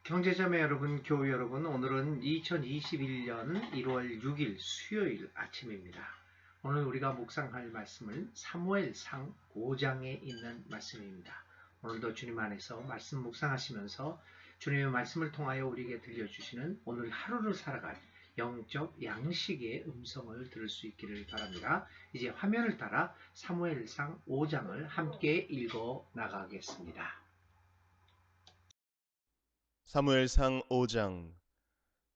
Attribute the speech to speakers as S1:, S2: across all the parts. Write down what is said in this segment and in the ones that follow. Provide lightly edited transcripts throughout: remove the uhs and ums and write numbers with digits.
S1: 형제자매 여러분, 교우 여러분, 오늘은 2021년 1월 6일 수요일 아침입니다. 오늘 우리가 묵상할 말씀은 사무엘상 5장에 있는 말씀입니다. 오늘도 주님 안에서 말씀 묵상하시면서 주님의 말씀을 통하여 우리에게 들려주시는 오늘 하루를 살아갈 영적 양식의 음성을 들을 수 있기를 바랍니다. 이제 화면을 따라 사무엘상 5장을 함께 읽어 나가겠습니다.
S2: 사무엘상 5장.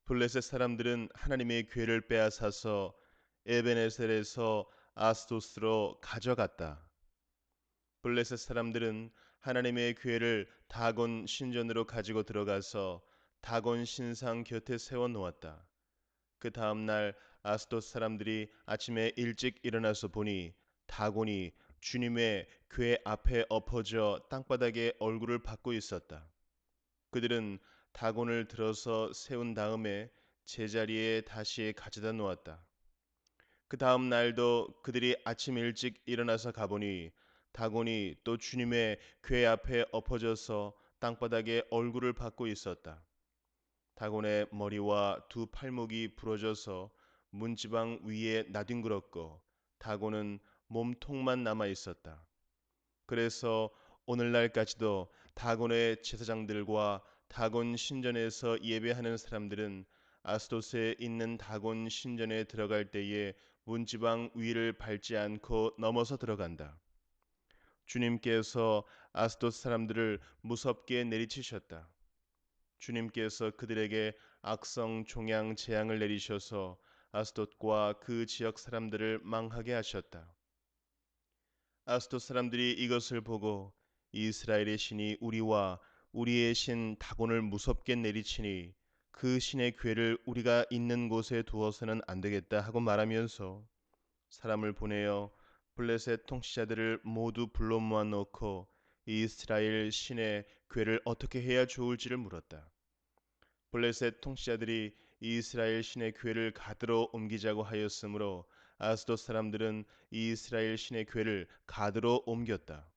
S2: 블레셋 사람들은 하나님의 궤를 빼앗아서 에베네셀에서 아스도스로 가져갔다. 블레셋 사람들은 하나님의 궤를 다곤 신전으로 가지고 들어가서 다곤 신상 곁에 세워 놓았다. 그 다음 날 아스돗 사람들이 아침에 일찍 일어나서 보니 다곤이 주님의 궤 앞에 엎어져 땅바닥에 얼굴을 받고 있었다. 그들은 다곤을 들어서 세운 다음에 제자리에 다시 가져다 놓았다. 그 다음 날도 그들이 아침 일찍 일어나서 가보니 다곤이 또 주님의 궤 앞에 엎어져서 땅바닥에 얼굴을 받고 있었다. 다곤의 머리와 두 팔목이 부러져서 문지방 위에 나뒹굴었고 다곤은 몸통만 남아 있었다. 그래서 오늘날까지도 다곤의 제사장들과 다곤 신전에서 예배하는 사람들은 아스돗에 있는 다곤 신전에 들어갈 때에 문지방 위를 밟지 않고 넘어서 들어간다. 주님께서 아스돗 사람들을 무섭게 내리치셨다. 주님께서 그들에게 악성 종양 재앙을 내리셔서 아스돗과 그 지역 사람들을 망하게 하셨다. 아스돗 사람들이 이것을 보고 이스라엘의 신이 우리와 우리의 신 다곤을 무섭게 내리치니 그 신의 궤를 우리가 있는 곳에 두어서는 안 되겠다 하고 말하면서 사람을 보내어 블레셋 통치자들을 모두 불러 모아놓고 이스라엘 신의 궤를 어떻게 해야 좋을지를 물었다. 블레셋 통치자들이 이스라엘 신의 궤를 가드로 옮기자고 하였으므로 아스돗 사람들은 이스라엘 신의 궤를 가드로 옮겼다.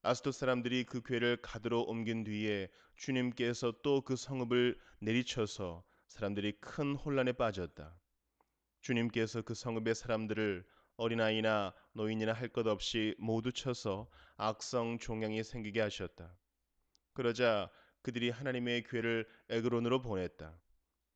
S2: 아스돗 사람들이 그 궤를 가드로 옮긴 뒤에 주님께서 또 그 성읍을 내리쳐서 사람들이 큰 혼란에 빠졌다. 주님께서 그 성읍의 사람들을 어린아이나 노인이나 할 것 없이 모두 쳐서 악성 종양이 생기게 하셨다. 그러자 그들이 하나님의 궤를 에그론으로 보냈다.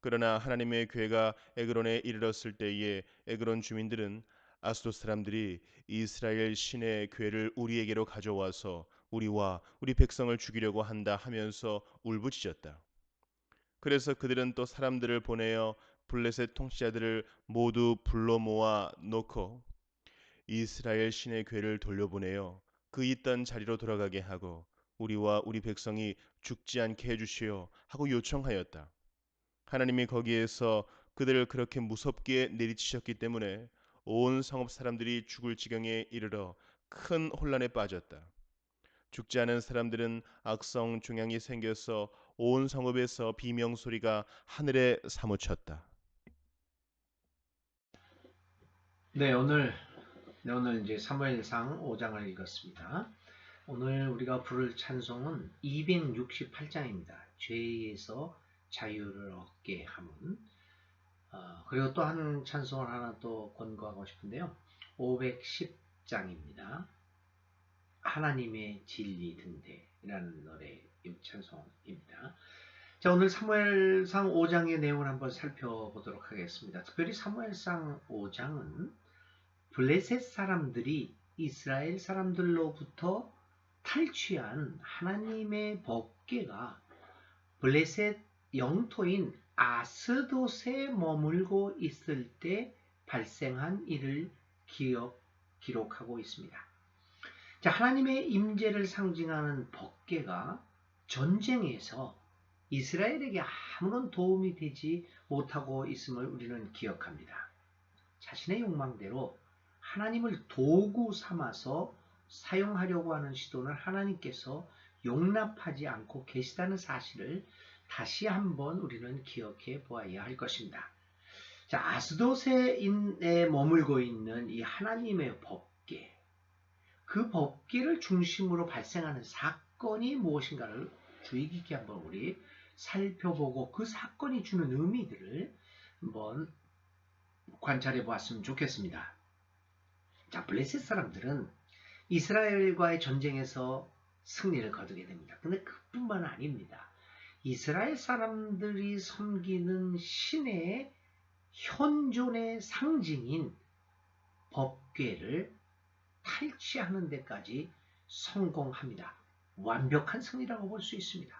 S2: 그러나 하나님의 궤가 에그론에 이르렀을 때에 에그론 주민들은 아스돗 사람들이 이스라엘 신의 궤를 우리에게로 가져와서 우리와 우리 백성을 죽이려고 한다 하면서 울부짖었다. 그래서 그들은 또 사람들을 보내어 블레셋 통치자들을 모두 불러 모아 놓고 이스라엘 신의 궤를 돌려보내어 그 있던 자리로 돌아가게 하고 우리와 우리 백성이 죽지 않게 해주시오 하고 요청하였다. 하나님이 거기에서 그들을 그렇게 무섭게 내리치셨기 때문에 온 성읍 사람들이 죽을 지경에 이르러 큰 혼란에 빠졌다. 죽지 않은 사람들은 악성 종양이 생겨서 온 성읍에서 비명 소리가 하늘에 사무쳤다.
S1: 네, 오늘 이제 사무엘상 5장을 읽었습니다. 오늘 우리가 부를 찬송은 268장입니다. 죄에서 자유를 얻게 함은. 그리고 또 한 찬송을 하나 또 권고하고 싶은데요. 510장입니다. 하나님의 진리 등대라는 노래 찬송입니다. 자, 오늘 사무엘상 5장의 내용을 한번 살펴보도록 하겠습니다. 특별히 사무엘상 5장은 블레셋 사람들이 이스라엘 사람들로부터 탈취한 하나님의 법궤가 블레셋 영토인 아스돗에 머물고 있을 때 발생한 일을 기록하고 있습니다. 자, 하나님의 임재를 상징하는 법궤가 전쟁에서 이스라엘에게 아무런 도움이 되지 못하고 있음을 우리는 기억합니다. 자신의 욕망대로 하나님을 도구 삼아서 사용하려고 하는 시도는 하나님께서 용납하지 않고 계시다는 사실을 다시 한번 우리는 기억해 보아야 할 것입니다. 자, 아스돗에 머물고 있는 이 하나님의 법궤, 그 법궤를 중심으로 발생하는 사건이 무엇인가를 주의 깊게 한번 우리 살펴보고 그 사건이 주는 의미들을 한번 관찰해 보았으면 좋겠습니다. 자, 블레셋 사람들은 이스라엘과의 전쟁에서 승리를 거두게 됩니다. 근데 그뿐만 아닙니다. 이스라엘 사람들이 섬기는 신의 현존의 상징인 법궤를 탈취하는 데까지 성공합니다. 완벽한 승리라고 볼 수 있습니다.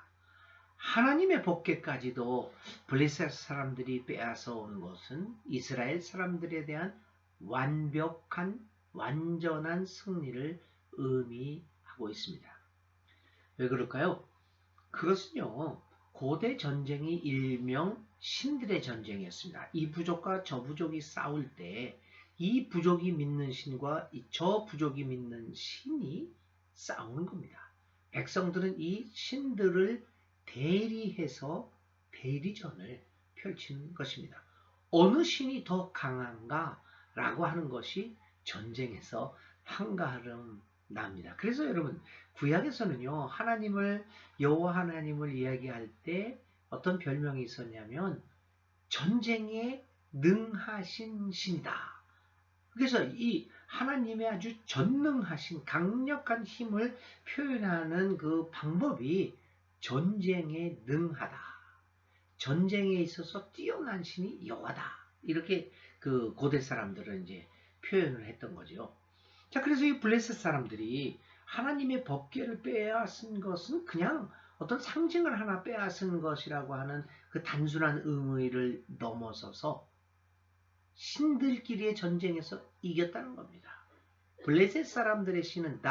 S1: 하나님의 법궤까지도 블레셋 사람들이 빼앗아 온 것은 이스라엘 사람들에 대한 완전한 승리를 의미하고 있습니다. 왜 그럴까요? 그것은요, 고대 전쟁이 일명 신들의 전쟁이었습니다. 이 부족과 저 부족이 싸울 때 이 부족이 믿는 신과 저 부족이 믿는 신이 싸우는 겁니다. 백성들은 이 신들을 대리해서 대리전을 펼치는 것입니다. 어느 신이 더 강한가? 라고 하는 것이 전쟁에서 한가름 납니다. 그래서 여러분, 구약에서는요, 여호와 하나님을 이야기할 때 어떤 별명이 있었냐면 전쟁에 능하신 신이다. 그래서 이 하나님의 아주 전능하신 강력한 힘을 표현하는 그 방법이 전쟁에 능하다. 전쟁에 있어서 뛰어난 신이 여호와다. 이렇게 그 고대 사람들은 이제 표현을 했던 거죠. 자, 그래서 이 블레셋 사람들이 하나님의 법궤를 빼앗은 것은 그냥 어떤 상징을 하나 빼앗은 것이라고 하는 그 단순한 의미를 넘어서서 신들끼리의 전쟁에서 이겼다는 겁니다. 블레셋 사람들의 신은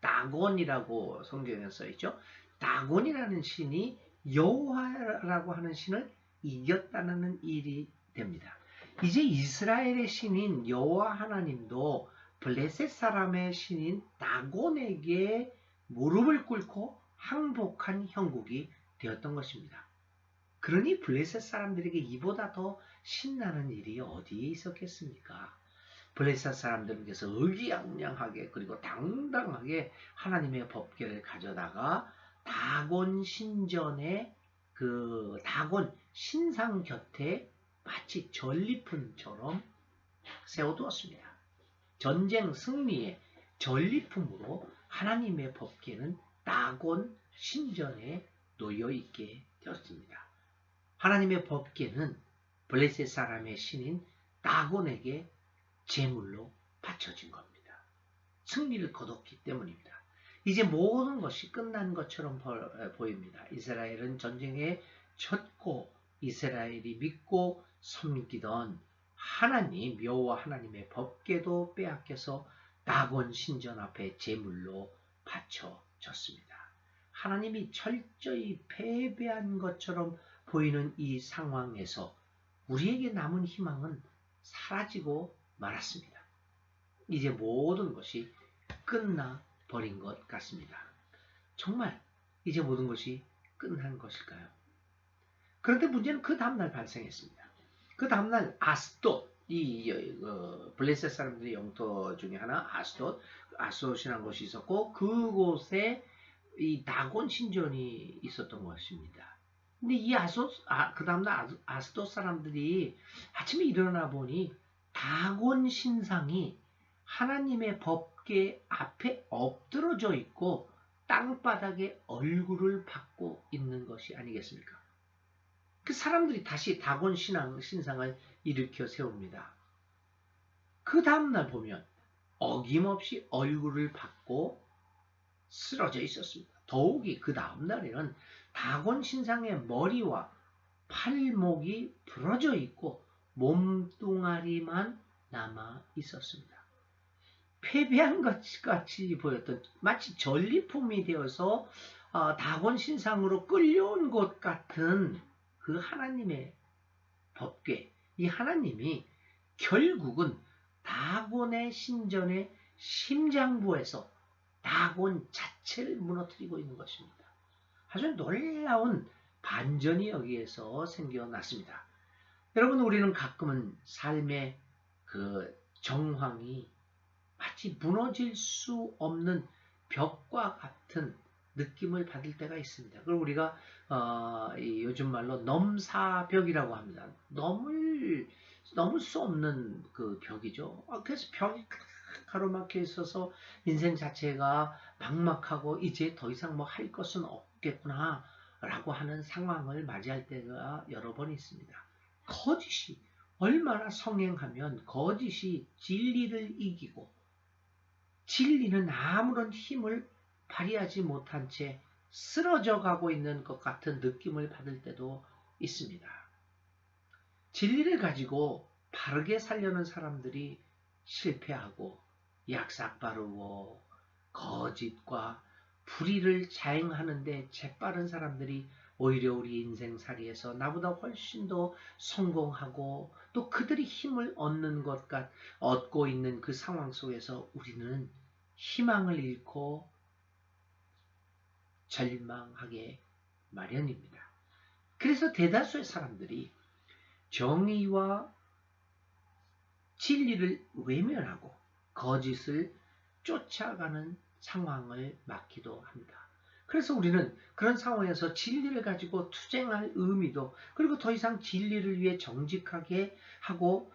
S1: 다곤이라고 성경에 써있죠. 다곤이라는 신이 여호와라고 하는 신을 이겼다는 일이 됩니다. 이제 이스라엘의 신인 여호와 하나님도 블레셋 사람의 신인 다곤에게 무릎을 꿇고 항복한 형국이 되었던 것입니다. 그러니 블레셋 사람들에게 이보다 더 신나는 일이 어디에 있었겠습니까? 블레셋 사람들께서 의기양양하게 그리고 당당하게 하나님의 법궤를 가져다가 다곤 신전의 그 다곤 신상 곁에 마치 전리품처럼 세워두었습니다. 전쟁 승리의 전리품으로 하나님의 법궤는 다곤 신전에 놓여 있게 되었습니다. 하나님의 법궤는 블레셋 사람의 신인 다곤에게 제물로 바쳐진 겁니다. 승리를 거뒀기 때문입니다. 이제 모든 것이 끝난 것처럼 보입니다. 이스라엘은 전쟁에 졌고 이스라엘이 믿고 섬기던 하나님, 여호와 하나님의 법궤도 빼앗겨서 다곤 신전 앞에 제물로 바쳐졌습니다. 하나님이 철저히 패배한 것처럼 보이는 이 상황에서 우리에게 남은 희망은 사라지고 말았습니다. 이제 모든 것이 끝나버린 것 같습니다. 정말 이제 모든 것이 끝난 것일까요? 그런데 문제는 그 다음날 발생했습니다. 그 다음날 아스돗, 블레셋 사람들의 영토 중에 하나 아스돗이라는 곳이 있었고 그곳에 이 다곤 신전이 있었던 것입니다. 근데 그 다음날 아스돗 사람들이 아침에 일어나 보니 다곤 신상이 하나님의 법궤 앞에 엎드러져 있고 땅바닥에 얼굴을 받고 있는 것이 아니겠습니까? 그 사람들이 다시 다곤 신상을 일으켜 세웁니다. 그 다음날 보면 어김없이 얼굴을 받고 쓰러져 있었습니다. 더욱이 그 다음날에는 다곤 신상의 머리와 팔목이 부러져 있고 몸뚱아리만 남아 있었습니다. 패배한 것 같이 보였던 마치 전리품이 되어서 다곤 신상으로 끌려온 것 같은 그 하나님의 법궤, 이 하나님이 결국은 다곤의 신전의 심장부에서 다곤 자체를 무너뜨리고 있는 것입니다. 아주 놀라운 반전이 여기에서 생겨났습니다. 여러분, 우리는 가끔은 삶의 그 정황이 마치 무너질 수 없는 벽과 같은 느낌을 받을 때가 있습니다. 그걸 우리가 요즘 말로 넘사벽이라고 합니다. 넘을 수 없는 그 벽이죠. 그래서 벽이 가로막혀 있어서 인생 자체가 막막하고 이제 더 이상 뭐 할 것은 없겠구나 라고 하는 상황을 맞이할 때가 여러 번 있습니다. 거짓이 얼마나 성행하면 거짓이 진리를 이기고 진리는 아무런 힘을 발휘하지 못한 채 쓰러져 가고 있는 것 같은 느낌을 받을 때도 있습니다. 진리를 가지고 바르게 살려는 사람들이 실패하고 약삭 바르고 거짓과 불의를 자행하는데 재빠른 사람들이 오히려 우리 인생살이에서 나보다 훨씬 더 성공하고 또 그들이 힘을 얻고 있는 그 상황 속에서 우리는 희망을 잃고 절망하게 마련입니다. 그래서 대다수의 사람들이 정의와 진리를 외면하고 거짓을 쫓아가는 상황을 맞기도 합니다. 그래서 우리는 그런 상황에서 진리를 가지고 투쟁할 의미도 그리고 더 이상 진리를 위해 정직하게 하고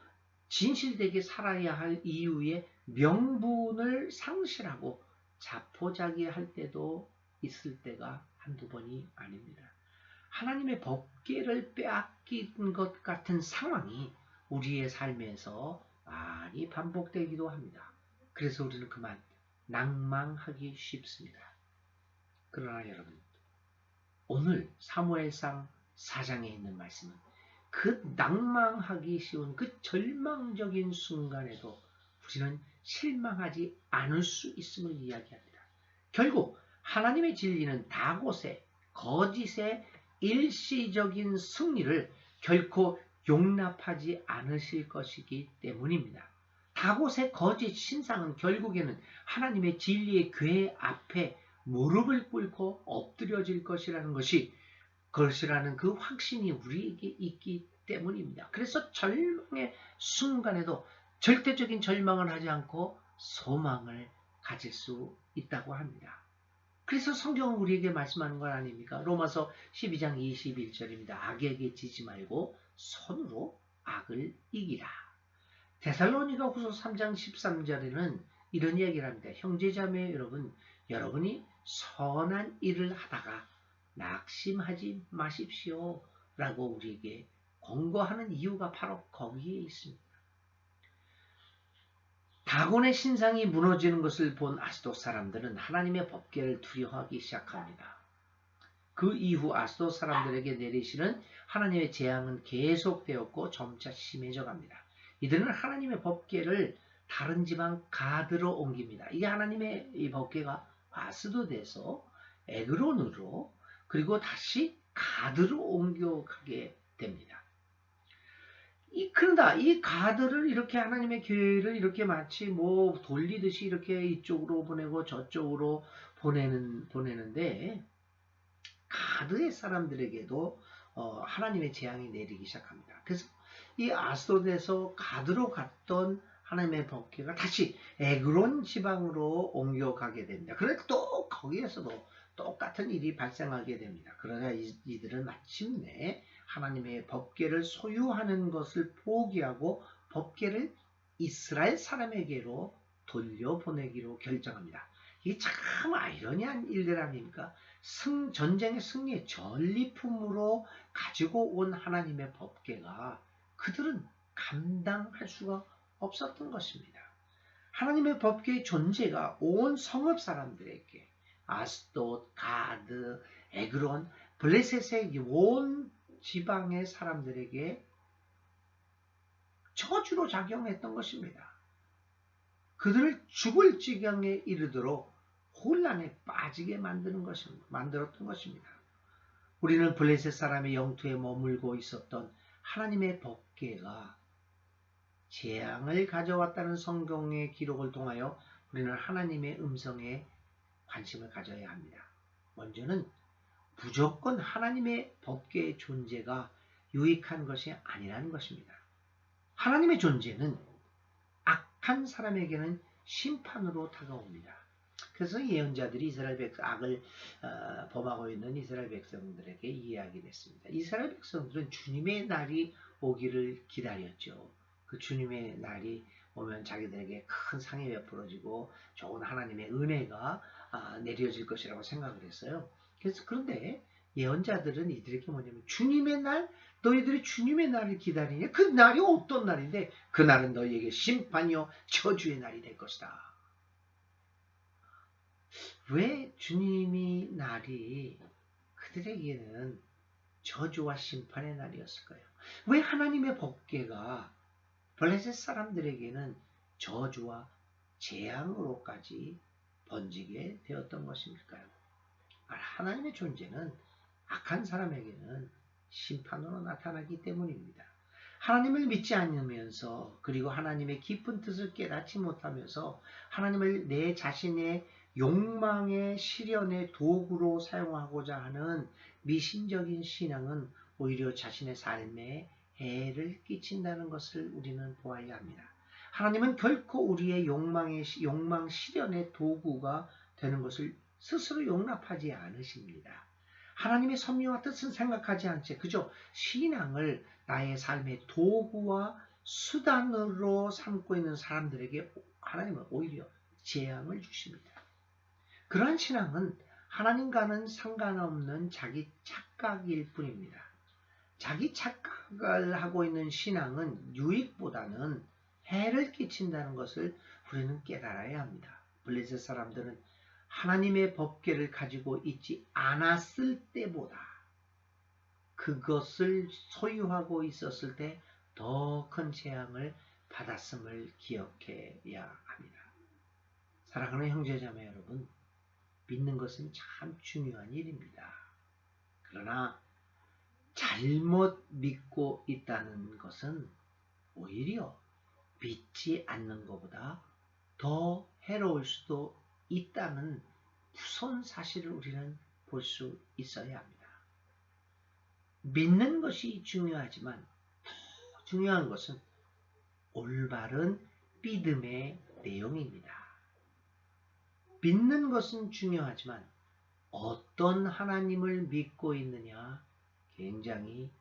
S1: 진실되게 살아야 할 이유의 명분을 상실하고 자포자기할 때도 있을 때가 한두 번이 아닙니다. 하나님의 법궤를 빼앗긴 것 같은 상황이 우리의 삶에서 많이 반복되기도 합니다. 그래서 우리는 그만 낭망하기 쉽습니다. 그러나 여러분, 오늘 사무엘상 4장에 있는 말씀은 그 낭망하기 쉬운 그 절망적인 순간에도 우리는 실망하지 않을 수 있음을 이야기합니다. 결국 하나님의 진리는 다곳의 거짓의 일시적인 승리를 결코 용납하지 않으실 것이기 때문입니다. 다곳의 거짓 신상은 결국에는 하나님의 진리의 궤 앞에 무릎을 꿇고 엎드려질 것이라는 그 확신이 우리에게 있기 때문입니다. 그래서 절망의 순간에도 절대적인 절망을 하지 않고 소망을 가질 수 있다고 합니다. 그래서 성경은 우리에게 말씀하는 것 아닙니까? 로마서 12장 21절입니다. 악에게 지지 말고 손으로 악을 이기라. 데살로니가 후서 3장 13절에는 이런 이야기를 합니다. 형제자매 여러분, 여러분이 선한 일을 하다가 낙심하지 마십시오 라고 우리에게 권고하는 이유가 바로 거기에 있습니다. 다곤의 신상이 무너지는 것을 본 아스돗 사람들은 하나님의 법궤를 두려워하기 시작합니다. 그 이후 아스돗 사람들에게 내리시는 하나님의 재앙은 계속되었고 점차 심해져 갑니다. 이들은 하나님의 법궤를 다른 지방 가드로 옮깁니다. 이게 하나님의 이 법궤가 아스돗에서 에그론으로 그리고 다시 가드로 옮겨가게 됩니다. 그런다 이 가드를 이렇게 하나님의 교회를 이렇게 마치 뭐 돌리듯이 이렇게 이쪽으로 보내고 저쪽으로 보내는데 가드의 사람들에게도 하나님의 재앙이 내리기 시작합니다. 그래서 이 아스돗에서 가드로 갔던 하나님의 법궤가 다시 에그론 지방으로 옮겨가게 됩니다. 그런데 또 거기에서도 똑같은 일이 발생하게 됩니다. 그러나 이들은 마침내 하나님의 법궤를 소유하는 것을 포기하고 법궤를 이스라엘 사람에게로 돌려보내기로 결정합니다. 이게 참 아이러니한 일들 아닙니까? 전쟁의 승리의 전리품으로 가지고 온 하나님의 법궤가 그들은 감당할 수가 없었던 것입니다. 하나님의 법궤의 존재가 온 성읍 사람들에게 아스돗, 가드, 에그론, 블레셋의 온 지방의 사람들에게 저주로 작용했던 것입니다. 그들을 죽을 지경에 이르도록 혼란에 빠지게 만들었던 것입니다. 우리는 블레셋 사람의 영토에 머물고 있었던 하나님의 법궤가 재앙을 가져왔다는 성경의 기록을 통하여 우리는 하나님의 음성에 관심을 가져야 합니다. 먼저는 무조건 하나님의 법궤의 존재가 유익한 것이 아니라는 것입니다. 하나님의 존재는 악한 사람에게는 심판으로 다가옵니다. 그래서 예언자들이 이스라엘 악을 범하고 있는 이스라엘 백성들에게 이야기를 했습니다. 이스라엘 백성들은 주님의 날이 오기를 기다렸죠. 그 주님의 날이 오면 자기들에게 큰 상이 베풀어지고 좋은 하나님의 은혜가 내려질 것이라고 생각을 했어요. 그런데 예언자들은 이들에게 뭐냐면 주님의 날, 너희들이 주님의 날을 기다리냐? 그 날이 어떤 날인데 그 날은 너희에게 심판이요 저주의 날이 될 것이다. 왜 주님의 날이 그들에게는 저주와 심판의 날이었을까요? 왜 하나님의 법궤가 블레셋 사람들에게는 저주와 재앙으로까지 번지게 되었던 것입니까요? 하나님의 존재는 악한 사람에게는 심판으로 나타나기 때문입니다. 하나님을 믿지 않으면서 그리고 하나님의 깊은 뜻을 깨닫지 못하면서 하나님을 내 자신의 욕망의 실현의 도구로 사용하고자 하는 미신적인 신앙은 오히려 자신의 삶에 해를 끼친다는 것을 우리는 보아야 합니다. 하나님은 결코 우리의 욕망 실현의 도구가 되는 것을 스스로 용납하지 않으십니다. 하나님의 섭리와 뜻은 생각하지 않지 그저 신앙을 나의 삶의 도구와 수단으로 삼고 있는 사람들에게 하나님은 오히려 재앙을 주십니다. 그러한 신앙은 하나님과는 상관없는 자기 착각일 뿐입니다. 자기 착각을 하고 있는 신앙은 유익보다는 해를 끼친다는 것을 우리는 깨달아야 합니다. 블레셋 사람들은 하나님의 법궤를 가지고 있지 않았을 때보다 그것을 소유하고 있었을 때 더 큰 재앙을 받았음을 기억해야 합니다. 사랑하는 형제자매 여러분, 믿는 것은 참 중요한 일입니다. 그러나 잘못 믿고 있다는 것은 오히려 믿지 않는 것보다 더 해로울 수도 있다는 무서운 사실을 우리는 볼 수 있어야 합니다. 믿는 것이 중요하지만 더 중요한 것은 올바른 믿음의 내용입니다. 믿는 것은 중요하지만 어떤 하나님을 믿고 있느냐 굉장히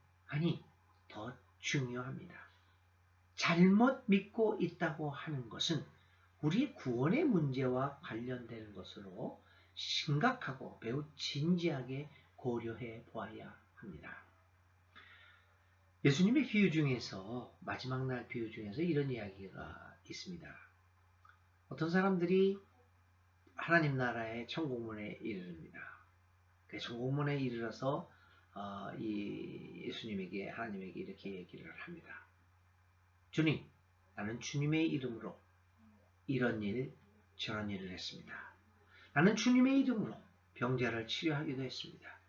S1: 더 중요합니다. 잘못 믿고 있다고 하는 것은 우리의 구원의 문제와 관련되는 것으로 심각하고 매우 진지하게 고려해 보아야 합니다. 예수님의 비유 중에서 마지막 날 비유 중에서 이런 이야기가 있습니다. 어떤 사람들이 하나님 나라의 천국문에 이르릅니다. 그 천국문에 이르러서 이 예수님에게 하나님에게 이렇게 얘기를 합니다. 주님, 나는 주님의 이름으로 이런 일 저런 일을 했습니다. 나는 주님의 이름으로 병자를 치료하기도 했습니다.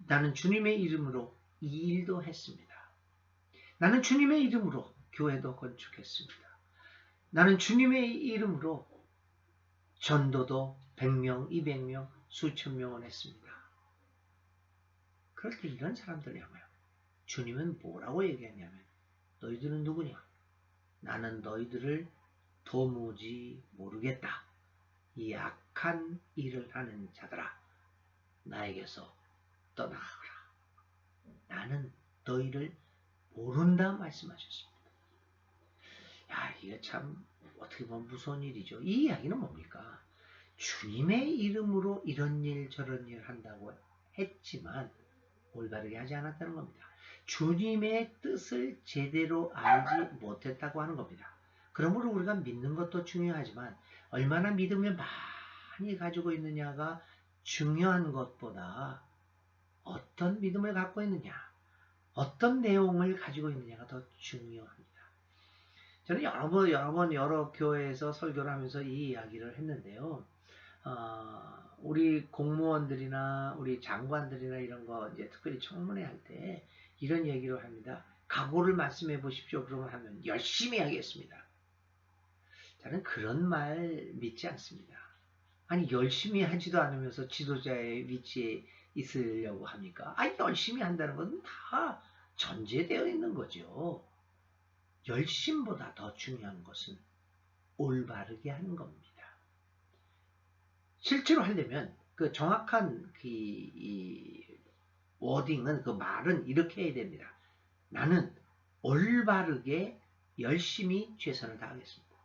S1: 나는 주님의 이름으로 이 일도 했습니다. 나는 주님의 이름으로 교회도 건축했습니다. 나는 주님의 이름으로 전도도 100명, 200명, 수천 명을 했습니다. 그럴 때 이런 사람들 향하여 주님은 뭐라고 얘기하냐면 너희들은 누구냐? 나는 너희들을 도무지 모르겠다. 이 악한 일을 하는 자들아, 나에게서 떠나가라. 나는 너희를 모른다 말씀하셨습니다. 야, 이게 참 어떻게 보면 무서운 일이죠. 이 이야기는 뭡니까? 주님의 이름으로 이런 일 저런 일 한다고 했지만 올바르게 하지 않았다는 겁니다. 주님의 뜻을 제대로 알지 못했다고 하는 겁니다. 그러므로 우리가 믿는 것도 중요하지만 얼마나 믿음을 많이 가지고 있느냐가 중요한 것보다 어떤 믿음을 갖고 있느냐, 어떤 내용을 가지고 있느냐가 더 중요합니다. 저는 여러 교회에서 설교를 하면서 이 이야기를 했는데요. 우리 공무원들이나 우리 장관들이나 이런 거 이제 특별히 청문회 할 때 이런 얘기를 합니다. 각오를 말씀해 보십시오. 그러면 하면 열심히 하겠습니다. 저는 그런 말 믿지 않습니다. 아니 열심히 하지도 않으면서 지도자의 위치에 있으려고 합니까? 열심히 한다는 건 다 전제되어 있는 거죠. 열심보다 더 중요한 것은 올바르게 하는 겁니다. 실제로 하려면 그 정확한 이 워딩은, 그 말은 이렇게 해야 됩니다. 나는 올바르게 열심히 최선을 다하겠습니다.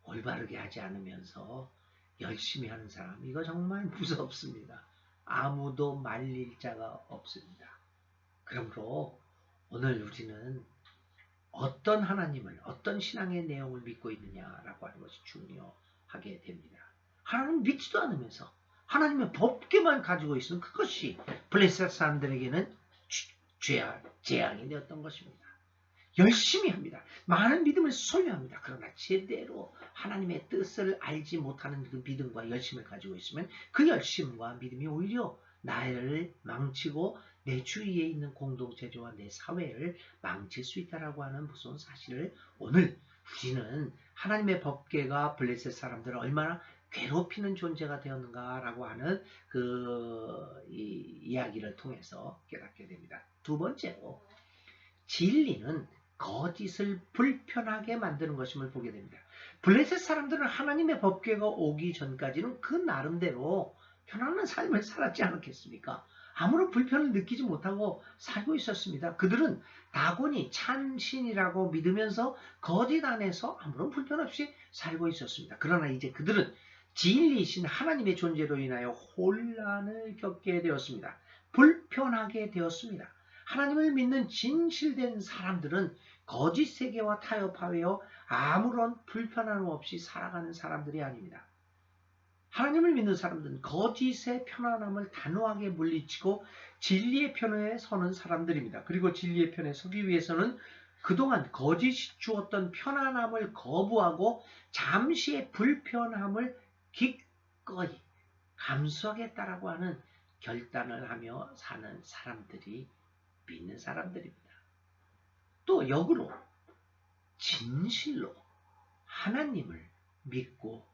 S1: 올바르게 하지 않으면서 열심히 하는 사람, 이거 정말 무섭습니다. 아무도 말릴 자가 없습니다. 그러므로 오늘 우리는 어떤 하나님을, 어떤 신앙의 내용을 믿고 있느냐라고 하는 것이 중요하게 됩니다. 하나님 믿지도 않으면서 하나님의 법계만 가지고 있으면 그것이 블레셋 사람들에게는 재앙이 되었던 것입니다. 열심히 합니다. 많은 믿음을 소유합니다. 그러나 제대로 하나님의 뜻을 알지 못하는 그 믿음과 열심을 가지고 있으면 그 열심과 믿음이 오히려 나를 망치고 내 주위에 있는 공동체와 내 사회를 망칠 수 있다라고 하는 무서운 사실을 오늘 우리는 하나님의 법궤가 블레셋 사람들을 얼마나 괴롭히는 존재가 되었는가라고 하는 이 이야기를 통해서 깨닫게 됩니다. 두 번째로 진리는 거짓을 불편하게 만드는 것임을 보게 됩니다. 블레셋 사람들은 하나님의 법궤가 오기 전까지는 그 나름대로 편안한 삶을 살았지 않았겠습니까? 아무런 불편을 느끼지 못하고 살고 있었습니다. 그들은 다곤이 참신이라고 믿으면서 거짓 안에서 아무런 불편 없이 살고 있었습니다. 그러나 이제 그들은 진리이신 하나님의 존재로 인하여 혼란을 겪게 되었습니다. 불편하게 되었습니다. 하나님을 믿는 진실된 사람들은 거짓 세계와 타협하여 아무런 불편함 없이 살아가는 사람들이 아닙니다. 하나님을 믿는 사람들은 거짓의 편안함을 단호하게 물리치고 진리의 편에 서는 사람들입니다. 그리고 진리의 편에 서기 위해서는 그동안 거짓이 주었던 편안함을 거부하고 잠시의 불편함을 기꺼이 감수하겠다라고 하는 결단을 하며 사는 사람들이 믿는 사람들입니다. 또 역으로 진실로 하나님을 믿고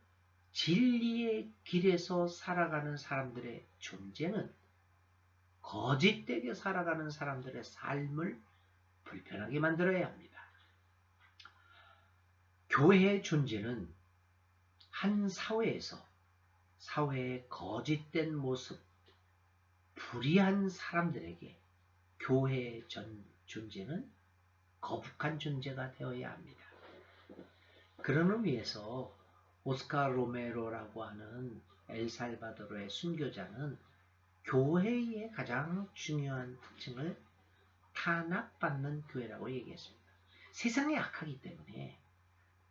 S1: 진리의 길에서 살아가는 사람들의 존재는 거짓되게 살아가는 사람들의 삶을 불편하게 만들어야 합니다. 교회의 존재는 한 사회에서 사회의 거짓된 모습, 불의한 사람들에게 교회의 존재는 거북한 존재가 되어야 합니다. 그런 의미에서 오스카 로메로라고 하는 엘살바도르의 순교자는 교회의 가장 중요한 특징을 탄압받는 교회라고 얘기했습니다. 세상이 악하기 때문에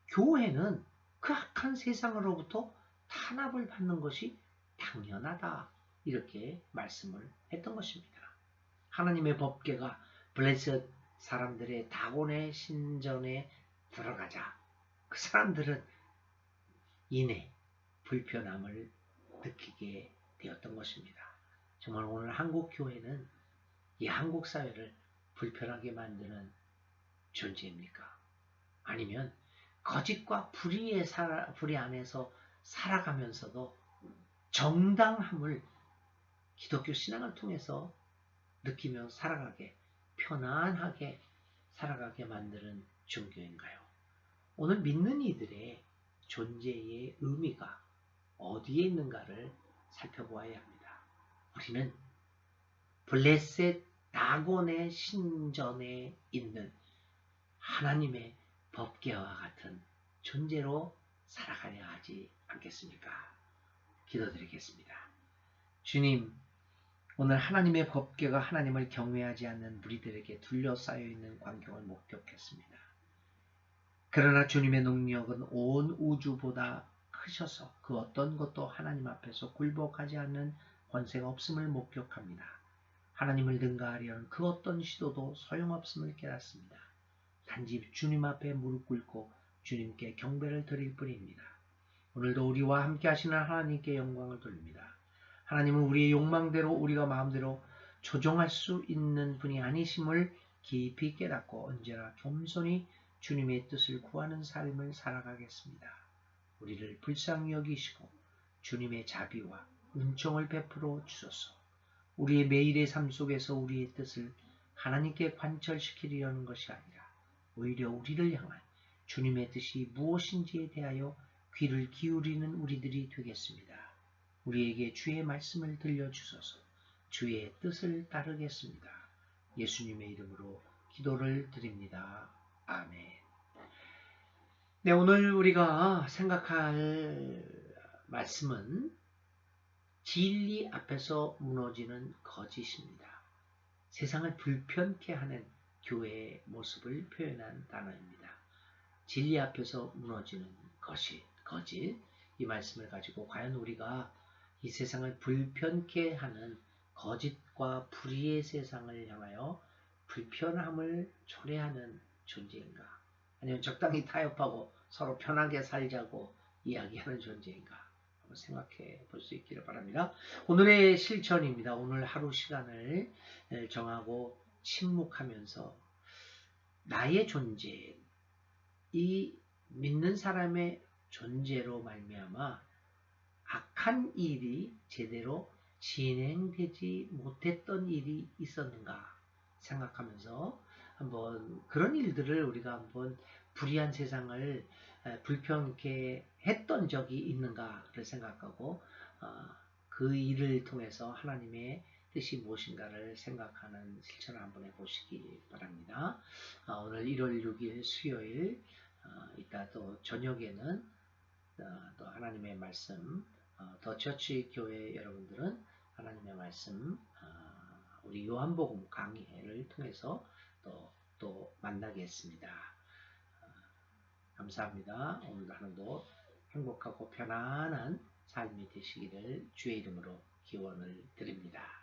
S1: 교회는 그 악한 세상으로부터 탄압을 받는 것이 당연하다, 이렇게 말씀을 했던 것입니다. 하나님의 법궤가 블레셋 사람들의 다곤의 신전에 들어가자 그 사람들은 이내 불편함을 느끼게 되었던 것입니다. 정말 오늘 한국 교회는 이 한국 사회를 불편하게 만드는 존재입니까? 아니면 거짓과 불의 안에서 살아가면서도 정당함을 기독교 신앙을 통해서 느끼며 살아가게, 편안하게 살아가게 만드는 종교인가요? 오늘 믿는 이들의 존재의 의미가 어디에 있는가를 살펴보아야 합니다. 우리는 블레셋 다곤의 신전에 있는 하나님의 법궤와 같은 존재로 살아가려 하지 않겠습니까? 기도드리겠습니다. 주님, 오늘 하나님의 법궤가 하나님을 경외하지 않는 무리들에게 둘러싸여 있는 광경을 목격했습니다. 그러나 주님의 능력은 온 우주보다 크셔서 그 어떤 것도 하나님 앞에서 굴복하지 않는 권세가 없음을 목격합니다. 하나님을 능가하려는 그 어떤 시도도 소용없음을 깨닫습니다. 단지 주님 앞에 무릎 꿇고 주님께 경배를 드릴 뿐입니다. 오늘도 우리와 함께 하시는 하나님께 영광을 돌립니다. 하나님은 우리의 욕망대로 우리가 마음대로 조종할 수 있는 분이 아니심을 깊이 깨닫고 언제나 겸손히 주님의 뜻을 구하는 삶을 살아가겠습니다. 우리를 불쌍히 여기시고 주님의 자비와 은총을 베풀어 주소서. 우리의 매일의 삶 속에서 우리의 뜻을 하나님께 관철시키려는 것이 아니라 오히려 우리를 향한 주님의 뜻이 무엇인지에 대하여 귀를 기울이는 우리들이 되겠습니다. 우리에게 주의 말씀을 들려주소서. 주의 뜻을 따르겠습니다. 예수님의 이름으로 기도를 드립니다. 아멘. 네, 오늘 우리가 생각할 말씀은 진리 앞에서 무너지는 거짓입니다. 세상을 불편케 하는 교회의 모습을 표현한 단어입니다. 진리 앞에서 무너지는 거짓. 이 말씀을 가지고 과연 우리가 이 세상을 불편케 하는 거짓과 불의의 세상을 향하여 불편함을 초래하는 존재인가? 아니면 적당히 타협하고 서로 편하게 살자고 이야기하는 존재인가? 한번 생각해 볼 수 있기를 바랍니다. 오늘의 실천입니다. 오늘 하루 시간을 정하고 침묵하면서 나의 존재, 이 믿는 사람의 존재로 말미암아 악한 일이 제대로 진행되지 못했던 일이 있었는가 생각하면서 한번 그런 일들을 우리가 한번 불의한 세상을 불편케 했던 적이 있는가를 생각하고 그 일을 통해서 하나님의 뜻이 무엇인가를 생각하는 실천을 한번 해보시기 바랍니다. 오늘 1월 6일 수요일 이따 또 저녁에는 또 하나님의 말씀 더 처치 교회 여러분들은 하나님의 말씀 우리 요한복음 강의를 통해서 또 만나겠습니다. 감사합니다. 오늘 하루도 행복하고 편안한 삶이 되시기를 주의 이름으로 기원을 드립니다.